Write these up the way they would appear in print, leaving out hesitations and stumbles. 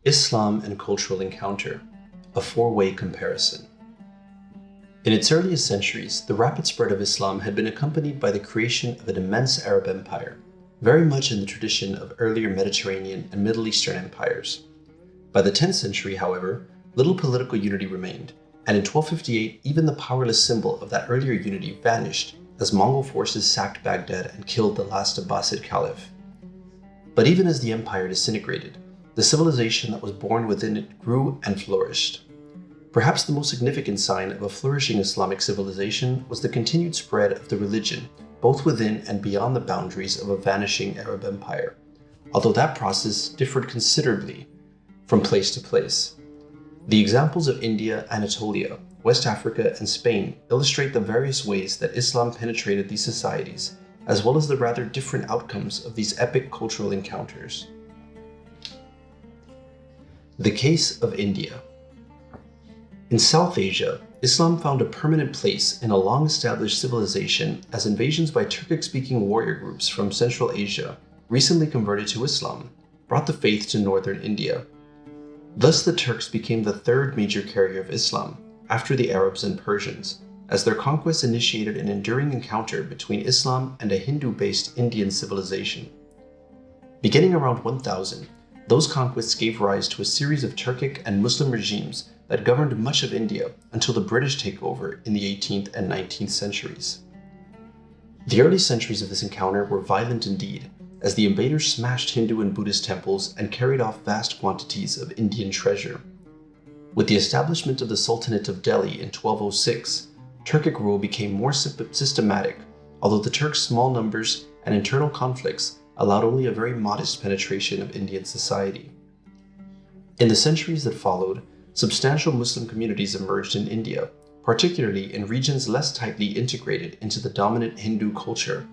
Islam and Cultural Encounter, a four-way comparison. In its earliest centuries, the rapid spread of Islam had been accompanied by the creation of an immense Arab empire, very much in the tradition of earlier Mediterranean and Middle Eastern empires. By the 10th century, however, little political unity remained, and in 1258 even the powerless symbol of that earlier unity vanished as Mongol forces sacked Baghdad and killed the last Abbasid caliph. But even as the empire disintegrated, the civilization that was born within it grew and flourished. Perhaps the most significant sign of a flourishing Islamic civilization was the continued spread of the religion, both within and beyond the boundaries of a vanishing Arab empire, although that process differed considerably from place to place. The examples of India, Anatolia, West Africa, and Spain illustrate the various ways that Islam penetrated these societies, as well as the rather different outcomes of these epic cultural encounters. The case of India. In South Asia, Islam found a permanent place in a long-established civilization as invasions by Turkic-speaking warrior groups from Central Asia, recently converted to Islam, brought the faith to northern India. Thus the Turks became the third major carrier of Islam, after the Arabs and Persians, as their conquest initiated an enduring encounter between Islam and a Hindu-based Indian civilization. Beginning around 1000, those conquests gave rise to a series of Turkic and Muslim regimes that governed much of India until the British takeover in the 18th and 19th centuries. The early centuries of this encounter were violent indeed, as the invaders smashed Hindu and Buddhist temples and carried off vast quantities of Indian treasure. With the establishment of the Sultanate of Delhi in 1206, Turkic rule became more systematic, although the Turks' small numbers and internal conflicts allowed only a very modest penetration of Indian society. In the centuries that followed, substantial Muslim communities emerged in India, particularly in regions less tightly integrated into the dominant Hindu culture.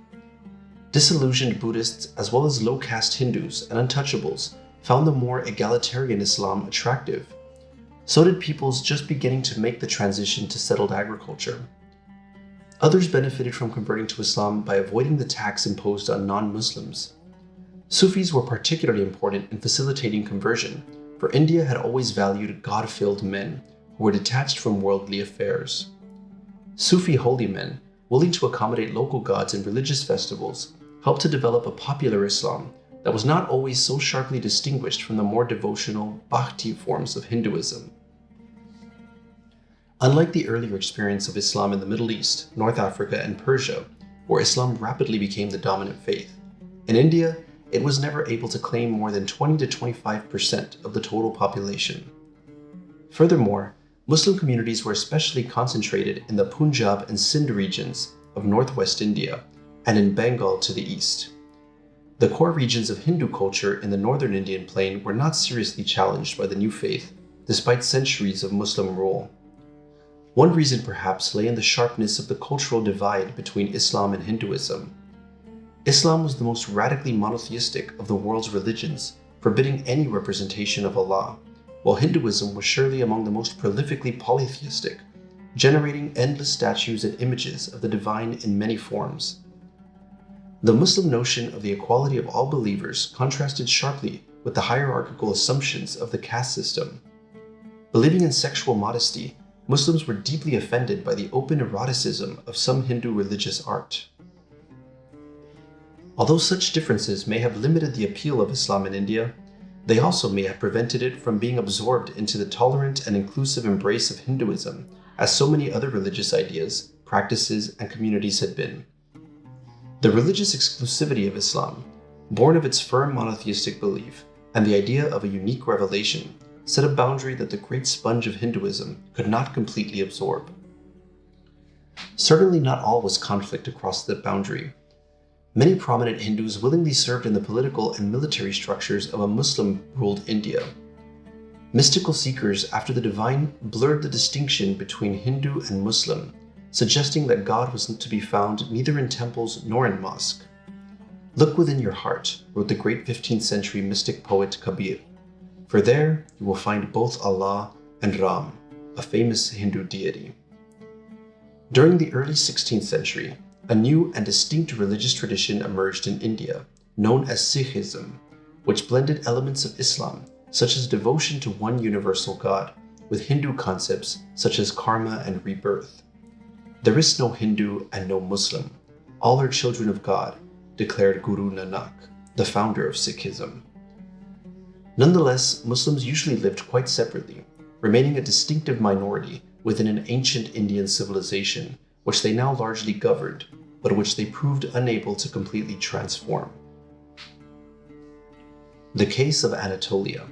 Disillusioned Buddhists, as well as low-caste Hindus and untouchables, found the more egalitarian Islam attractive. So did peoples just beginning to make the transition to settled agriculture. Others benefited from converting to Islam by avoiding the tax imposed on non-Muslims. Sufis were particularly important in facilitating conversion, for India had always valued God-filled men who were detached from worldly affairs. Sufi holy men, willing to accommodate local gods and religious festivals, helped to develop a popular Islam that was not always so sharply distinguished from the more devotional Bhakti forms of Hinduism. Unlike the earlier experience of Islam in the Middle East, North Africa, and Persia, where Islam rapidly became the dominant faith, in India, it was never able to claim more than 20 to 25% of the total population. Furthermore, Muslim communities were especially concentrated in the Punjab and Sindh regions of northwest India and in Bengal to the east. The core regions of Hindu culture in the northern Indian plain were not seriously challenged by the new faith, despite centuries of Muslim rule. One reason perhaps lay in the sharpness of the cultural divide between Islam and Hinduism. Islam was the most radically monotheistic of the world's religions, forbidding any representation of Allah, while Hinduism was surely among the most prolifically polytheistic, generating endless statues and images of the divine in many forms. The Muslim notion of the equality of all believers contrasted sharply with the hierarchical assumptions of the caste system. Believing in sexual modesty, Muslims were deeply offended by the open eroticism of some Hindu religious art. Although such differences may have limited the appeal of Islam in India, they also may have prevented it from being absorbed into the tolerant and inclusive embrace of Hinduism, as so many other religious ideas, practices, and communities had been. The religious exclusivity of Islam, born of its firm monotheistic belief and the idea of a unique revelation, set a boundary that the great sponge of Hinduism could not completely absorb. Certainly not all was conflict across that boundary. Many prominent Hindus willingly served in the political and military structures of a Muslim-ruled India. Mystical seekers after the divine blurred the distinction between Hindu and Muslim, suggesting that God was to be found neither in temples nor in mosques. "Look within your heart," wrote the great 15th century mystic poet Kabir, "for there you will find both Allah and Ram," a famous Hindu deity. During the early 16th century, a new and distinct religious tradition emerged in India, known as Sikhism, which blended elements of Islam such as devotion to one universal God, with Hindu concepts such as karma and rebirth. There is no Hindu and no Muslim. All are children of God, declared Guru Nanak, the founder of Sikhism. Nonetheless, Muslims usually lived quite separately, remaining a distinctive minority within an ancient Indian civilization, which they now largely governed, but which they proved unable to completely transform. The case of Anatolia.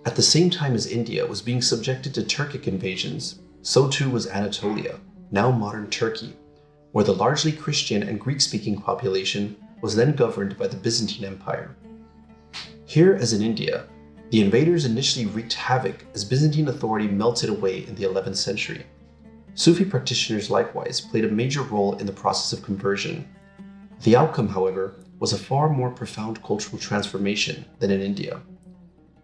At the same time as India was being subjected to Turkic invasions, so too was Anatolia, now modern Turkey, where the largely Christian and Greek-speaking population was then governed by the Byzantine Empire. Here, as in India, the invaders initially wreaked havoc as Byzantine authority melted away in the 11th century. Sufi practitioners likewise played a major role in the process of conversion. The outcome, however, was a far more profound cultural transformation than in India.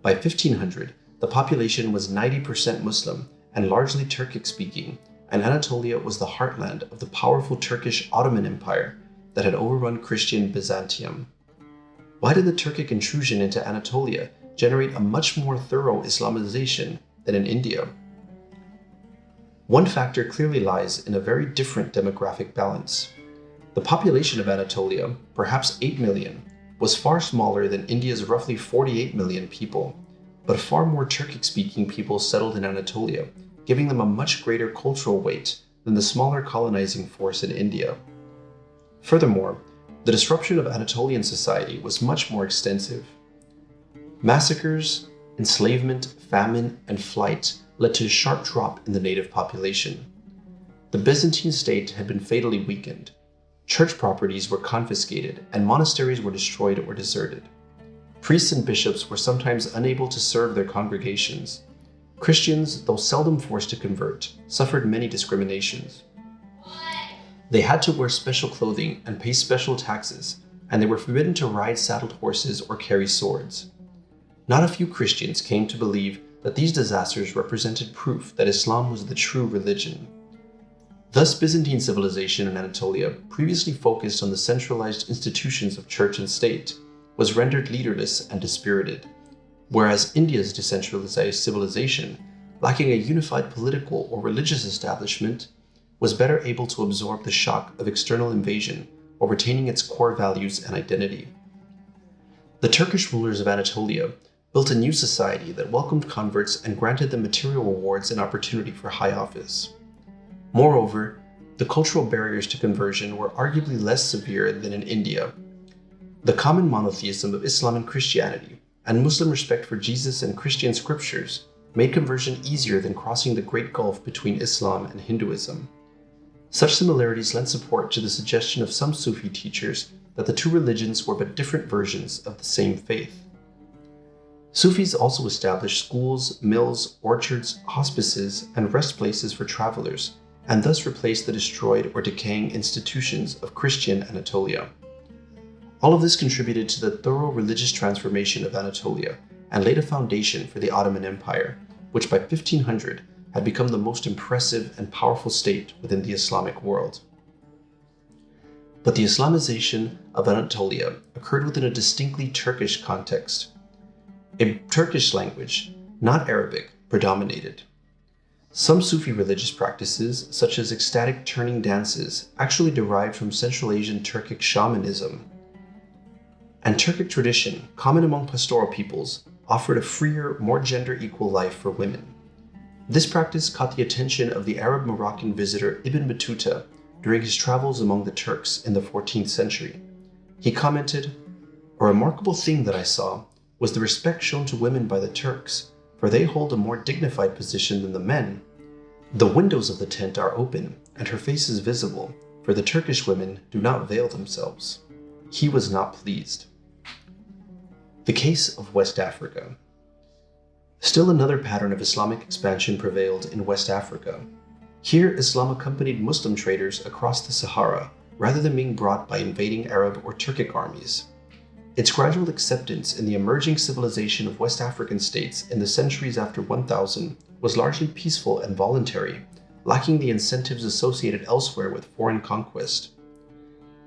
By 1500, the population was 90% Muslim and largely Turkic-speaking, and Anatolia was the heartland of the powerful Turkish Ottoman Empire that had overrun Christian Byzantium. Why did the Turkic intrusion into Anatolia generate a much more thorough Islamization than in India? One factor clearly lies in a very different demographic balance. The population of Anatolia, perhaps 8 million, was far smaller than India's roughly 48 million people, but far more Turkic-speaking people settled in Anatolia, giving them a much greater cultural weight than the smaller colonizing force in India. Furthermore, the disruption of Anatolian society was much more extensive. Massacres, enslavement, famine, and flight led to a sharp drop in the native population. The Byzantine state had been fatally weakened. Church properties were confiscated, and monasteries were destroyed or deserted. Priests and bishops were sometimes unable to serve their congregations. Christians, though seldom forced to convert, suffered many discriminations. They had to wear special clothing and pay special taxes, and they were forbidden to ride saddled horses or carry swords. Not a few Christians came to believe that these disasters represented proof that Islam was the true religion. Thus, Byzantine civilization in Anatolia, previously focused on the centralized institutions of church and state, was rendered leaderless and dispirited, whereas India's decentralized civilization, lacking a unified political or religious establishment, was better able to absorb the shock of external invasion while retaining its core values and identity. The Turkish rulers of Anatolia built a new society that welcomed converts and granted them material rewards and opportunity for high office. Moreover, the cultural barriers to conversion were arguably less severe than in India. The common monotheism of Islam and Christianity, and Muslim respect for Jesus and Christian scriptures, made conversion easier than crossing the great gulf between Islam and Hinduism. Such similarities lend support to the suggestion of some Sufi teachers that the two religions were but different versions of the same faith. Sufis also established schools, mills, orchards, hospices, and rest places for travelers, and thus replaced the destroyed or decaying institutions of Christian Anatolia. All of this contributed to the thorough religious transformation of Anatolia and laid a foundation for the Ottoman Empire, which by 1500 had become the most impressive and powerful state within the Islamic world. But the Islamization of Anatolia occurred within a distinctly Turkish context. A Turkish language, not Arabic, predominated. Some Sufi religious practices, such as ecstatic turning dances, actually derived from Central Asian Turkic shamanism. And Turkic tradition, common among pastoral peoples, offered a freer, more gender-equal life for women. This practice caught the attention of the Arab-Moroccan visitor Ibn Battuta during his travels among the Turks in the 14th century. He commented, "A remarkable thing that I saw was the respect shown to women by the Turks, for they hold a more dignified position than the men. The windows of the tent are open, and her face is visible, for the Turkish women do not veil themselves." He was not pleased. The case of West Africa. Still another pattern of Islamic expansion prevailed in West Africa. Here, Islam accompanied Muslim traders across the Sahara, rather than being brought by invading Arab or Turkic armies. Its gradual acceptance in the emerging civilization of West African states in the centuries after 1000 was largely peaceful and voluntary, lacking the incentives associated elsewhere with foreign conquest.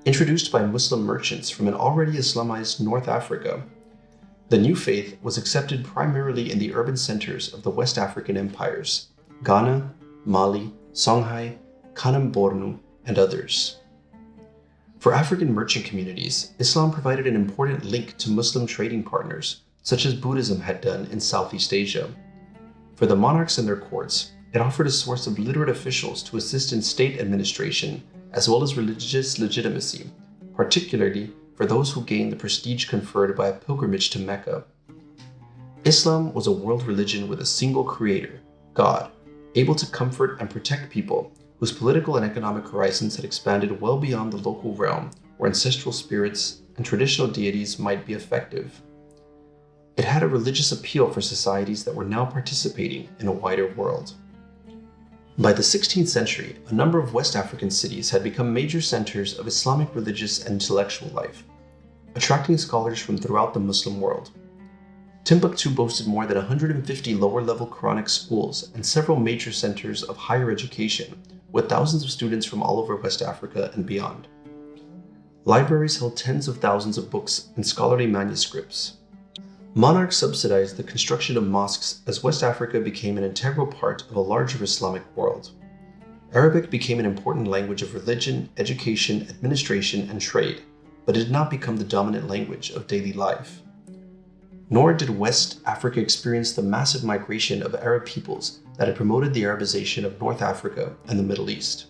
Introduced by Muslim merchants from an already Islamized North Africa, The new faith was accepted primarily in the urban centers of the West African empires, Ghana, Mali, Songhai, Kanem Bornu, and others. For African merchant communities, Islam provided an important link to Muslim trading partners, such as Buddhism had done in Southeast Asia. For the monarchs and their courts, it offered a source of literate officials to assist in state administration as well as religious legitimacy, particularly for those who gained the prestige conferred by a pilgrimage to Mecca. Islam was a world religion with a single creator, God, able to comfort and protect people whose political and economic horizons had expanded well beyond the local realm where ancestral spirits and traditional deities might be effective. It had a religious appeal for societies that were now participating in a wider world. By the 16th century, a number of West African cities had become major centers of Islamic religious and intellectual life, attracting scholars from throughout the Muslim world. Timbuktu boasted more than 150 lower-level Quranic schools and several major centers of higher education, with thousands of students from all over West Africa and beyond. Libraries held tens of thousands of books and scholarly manuscripts. Monarchs subsidized the construction of mosques as West Africa became an integral part of a larger Islamic world. Arabic became an important language of religion, education, administration, and trade, but it did not become the dominant language of daily life. Nor did West Africa experience the massive migration of Arab peoples that had promoted the Arabization of North Africa and the Middle East.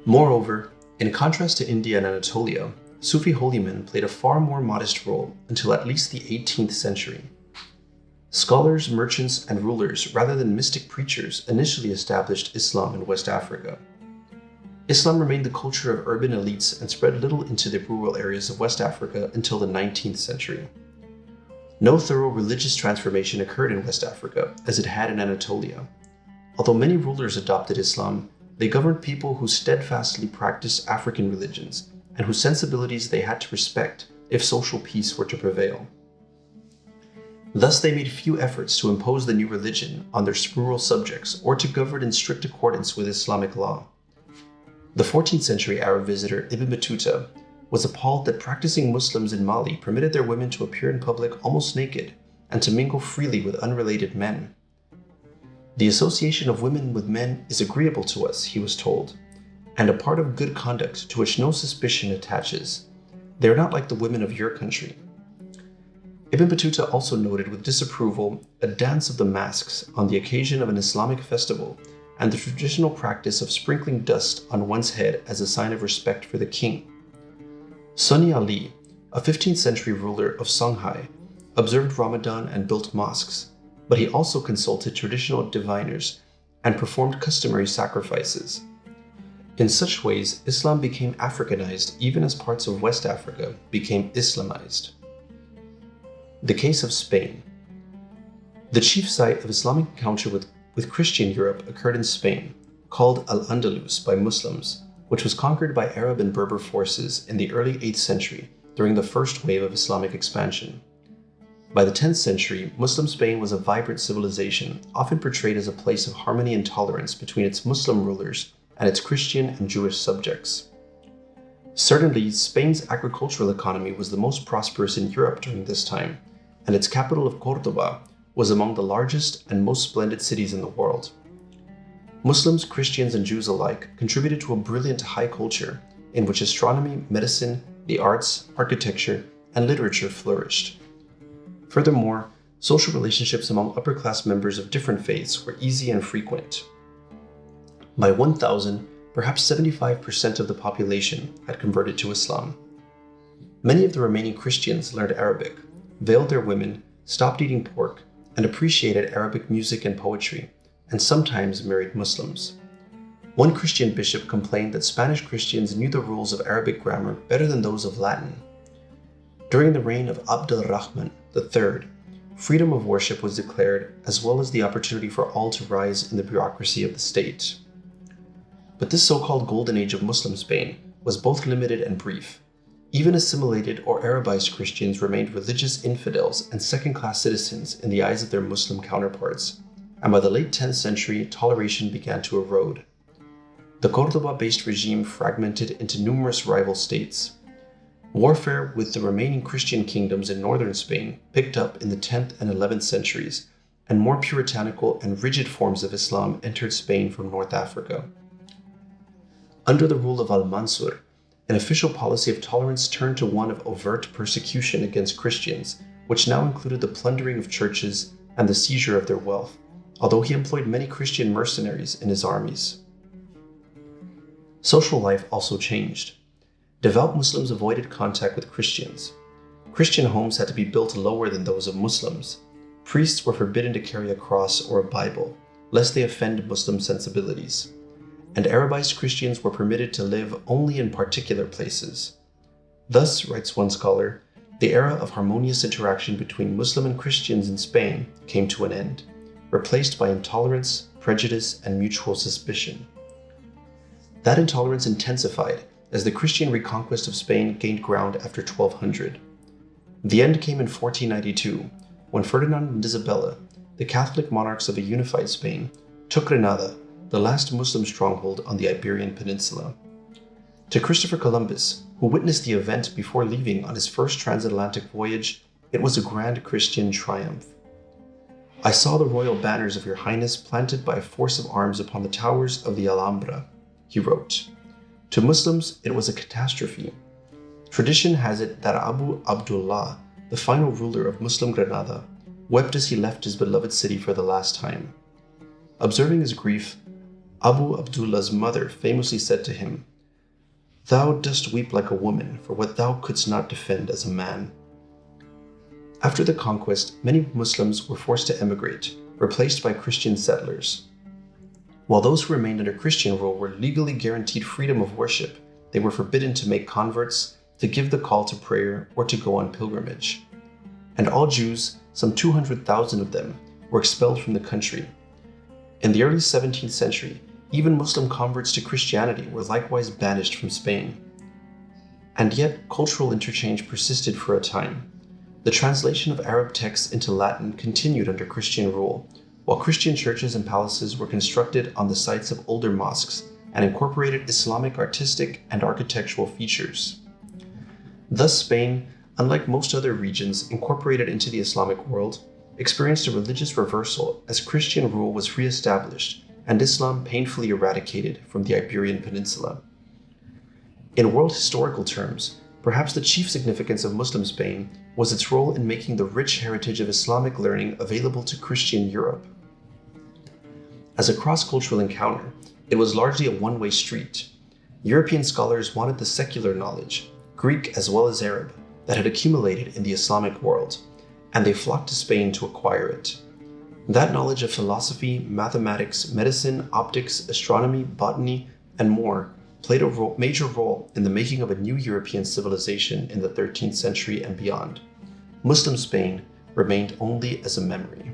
Moreover, in contrast to India and Anatolia, Sufi holy men played a far more modest role until at least the 18th century. Scholars, merchants, and rulers, rather than mystic preachers, initially established Islam in West Africa. Islam remained the culture of urban elites and spread little into the rural areas of West Africa until the 19th century. No thorough religious transformation occurred in West Africa, as it had in Anatolia. Although many rulers adopted Islam, they governed people who steadfastly practiced African religions and whose sensibilities they had to respect if social peace were to prevail. Thus, they made few efforts to impose the new religion on their rural subjects or to govern in strict accordance with Islamic law. The 14th century Arab visitor Ibn Battuta was appalled that practicing Muslims in Mali permitted their women to appear in public almost naked and to mingle freely with unrelated men. The association of women with men is agreeable to us, he was told, and a part of good conduct to which no suspicion attaches. They are not like the women of your country. Ibn Battuta also noted with disapproval a dance of the masks on the occasion of an Islamic festival and the traditional practice of sprinkling dust on one's head as a sign of respect for the king. Sunni Ali, a 15th century ruler of Songhai, observed Ramadan and built mosques, but he also consulted traditional diviners and performed customary sacrifices. In such ways, Islam became Africanized even as parts of West Africa became Islamized. The case of Spain. The chief site of Islamic encounter with Christian Europe occurred in Spain, called Al-Andalus by Muslims, which was conquered by Arab and Berber forces in the early 8th century during the first wave of Islamic expansion. By the 10th century, Muslim Spain was a vibrant civilization, often portrayed as a place of harmony and tolerance between its Muslim rulers and its Christian and Jewish subjects. Certainly, Spain's agricultural economy was the most prosperous in Europe during this time, and its capital of Córdoba was among the largest and most splendid cities in the world. Muslims, Christians, and Jews alike contributed to a brilliant high culture in which astronomy, medicine, the arts, architecture, and literature flourished. Furthermore, social relationships among upper-class members of different faiths were easy and frequent. By 1000, perhaps 75% of the population had converted to Islam. Many of the remaining Christians learned Arabic, veiled their women, stopped eating pork, and appreciated Arabic music and poetry, and sometimes married Muslims. One Christian bishop complained that Spanish Christians knew the rules of Arabic grammar better than those of Latin. During the reign of Abd al-Rahman III, freedom of worship was declared, as well as the opportunity for all to rise in the bureaucracy of the state. But this so-called golden age of Muslim Spain was both limited and brief. Even assimilated or Arabized Christians remained religious infidels and second-class citizens in the eyes of their Muslim counterparts, and by the late 10th century, toleration began to erode. The Córdoba-based regime fragmented into numerous rival states. Warfare with the remaining Christian kingdoms in northern Spain picked up in the 10th and 11th centuries, and more puritanical and rigid forms of Islam entered Spain from North Africa. Under the rule of Al-Mansur, an official policy of tolerance turned to one of overt persecution against Christians, which now included the plundering of churches and the seizure of their wealth, although he employed many Christian mercenaries in his armies. Social life also changed. Devout Muslims avoided contact with Christians. Christian homes had to be built lower than those of Muslims. Priests were forbidden to carry a cross or a Bible, lest they offend Muslim sensibilities. And Arabized Christians were permitted to live only in particular places. Thus, writes one scholar, the era of harmonious interaction between Muslim and Christians in Spain came to an end, replaced by intolerance, prejudice, and mutual suspicion. That intolerance intensified as the Christian reconquest of Spain gained ground after 1200. The end came in 1492, when Ferdinand and Isabella, the Catholic monarchs of a unified Spain, took Granada, the last Muslim stronghold on the Iberian Peninsula. To Christopher Columbus, who witnessed the event before leaving on his first transatlantic voyage, it was a grand Christian triumph. "I saw the royal banners of your Highness planted by a force of arms upon the towers of the Alhambra," he wrote. To Muslims, it was a catastrophe. Tradition has it that Abu Abdullah, the final ruler of Muslim Granada, wept as he left his beloved city for the last time. Observing his grief, Abu Abdullah's mother famously said to him, "Thou dost weep like a woman for what thou couldst not defend as a man." After the conquest, many Muslims were forced to emigrate, replaced by Christian settlers. While those who remained under Christian rule were legally guaranteed freedom of worship, they were forbidden to make converts, to give the call to prayer, or to go on pilgrimage. And all Jews, some 200,000 of them, were expelled from the country. In the early 17th century, even Muslim converts to Christianity were likewise banished from Spain. And yet, cultural interchange persisted for a time. The translation of Arab texts into Latin continued under Christian rule, while Christian churches and palaces were constructed on the sites of older mosques and incorporated Islamic artistic and architectural features. Thus Spain, unlike most other regions incorporated into the Islamic world, experienced a religious reversal as Christian rule was re-established and Islam painfully eradicated from the Iberian Peninsula. In world historical terms, perhaps the chief significance of Muslim Spain was its role in making the rich heritage of Islamic learning available to Christian Europe. As a cross-cultural encounter, it was largely a one-way street. European scholars wanted the secular knowledge, Greek as well as Arab, that had accumulated in the Islamic world, and they flocked to Spain to acquire it. That knowledge of philosophy, mathematics, medicine, optics, astronomy, botany, and more played a major role in the making of a new European civilization in the 13th century and beyond. Muslim Spain remained only as a memory.